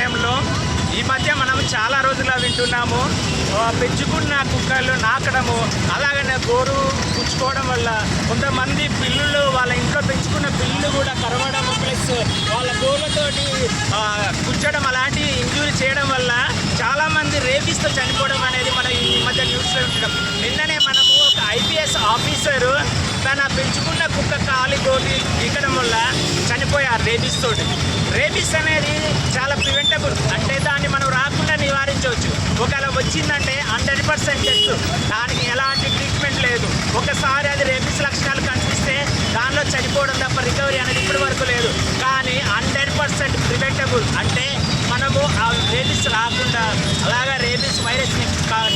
సమయంలో ఈ మధ్య మనం చాలా రోజులుగా వింటున్నాము పెంచుకున్న కుక్కలు నాకడము, అలాగనే గోరు పుచ్చుకోవడం వల్ల కొంతమంది పిల్లులు వాళ్ళ ఇంట్లో పెంచుకున్న పిల్లులు కూడా కరవడం, ప్లస్ వాళ్ళ గోర్లతోటి గుచ్చడం, అలాంటి ఇంజూరీ చేయడం వల్ల చాలామంది రేపిస్తో చనిపోవడం అనేది మనం ఈ మధ్య న్యూస్లో వింటున్నాం. నిన్ననే మనము ఒక ఐపీఎస్ ఆఫీసరు తన పెంచుకున్న కుక్క కాలి గోటి గీకడం వల్ల చనిపోయారు రేబీస్ తోటి. రేబీస్ అనేది చాలా ప్రివెంటబుల్, అంటే దాన్ని మనం రాకుండా నివారించవచ్చు. ఒకవేళ వచ్చిందంటే 100% టెస్ట్, దానికి ఎలాంటి ట్రీట్మెంట్ లేదు. ఒకసారి అది రేబీస్ లక్షణాలు కనిపిస్తే దానిలో చనిపోవడం తప్ప రికవరీ అనేది ఇప్పటి వరకు లేదు. కానీ 100% ప్రివెంటబుల్, అంటే మనము ఆ రేబీస్ రాకుండా అలాగా రేబీస్ వైరస్ని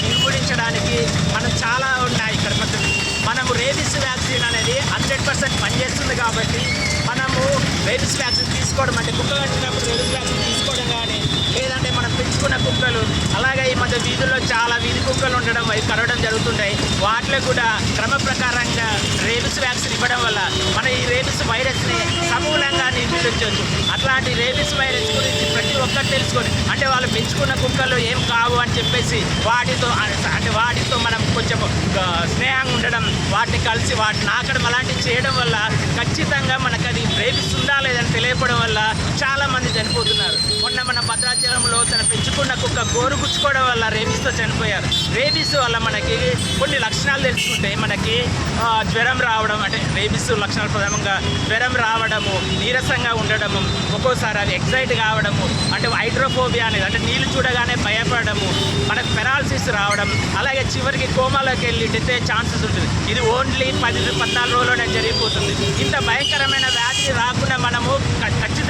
నిర్మూలించడానికి మనం చాలా ఉన్నాయి ఇక్కడ పద్ధతులు. మనము రేబీస్ వ్యాక్సిన్ అనేది 100% పనిచేస్తుంది కాబట్టి మనము రేబీస్ వ్యాక్సిన్ తీసుకోవడం, అంటే కుక్క కట్టినప్పుడు రేబీస్ వ్యాక్సిన్ తీసుకోవడం కానీ, లేదంటే మనం పెంచుకున్న కుక్కలు, అలాగే ఈ మధ్య వీధుల్లో చాలా వీధి కుక్కలు ఉండడం, అవి కరవడం జరుగుతుంటాయి. వాటిలో కూడా క్రమ ప్రకారంగా రేబీస్ వ్యాక్సిన్ ఇవ్వడం వల్ల మన ఈ రేబీస్ వైరస్ని సమూలంగా నిర్మూలించవచ్చు. అట్లాంటి రేబీస్ వైరస్ గురించి ప్రతి ఒక్కరు తెలుసుకొని, అంటే వాళ్ళు పెంచుకున్న కుక్కలు ఏం కావు అని చెప్పేసి వాటితో మనం కొంచెం స్నేహంగా ఉండడం, వాటిని కలిసి వాటిని నాకడం అలాంటివి చేయడం వల్ల ఖచ్చితంగా మనకు అది రేబీస్ ఉందా లేదని తెలియపడం వల్ల చాలామంది చనిపోతున్నారు. మొన్న మన భద్రాచలంలో తన పెంచుకున్న కుక్క గోరు గుచ్చుకోవడం వల్ల రేబీస్తో చనిపోయారు. రేబీస్ వల్ల మనకి కొన్ని లక్షణాలు తెలుసుకుంటే మనకి జ్వరం రావడం, అంటే రేబీస్ లక్షణాలు ప్రధానంగా జ్వరం రావడము, నీరసంగా ఉండడము, ఒక్కోసారి అది ఎగ్జైట్ కావడము, అంటే హైడ్రోఫోబియా అనేది, అంటే నీళ్లు చూడగానే భయపడము, మనకు పెరాలసిస్ రావడం, అలాగే చివరికి కోమాలోకి వెళ్ళి డెత్ అయ్యే ఛాన్సెస్ ఉంటుంది. ఇది ఓన్లీ 10-14 రోజుల్లోనే జరిగిపోతుంది. ఇంత భయంకరమైన వ్యాధి రాకుండా మనము ఖచ్చితంగా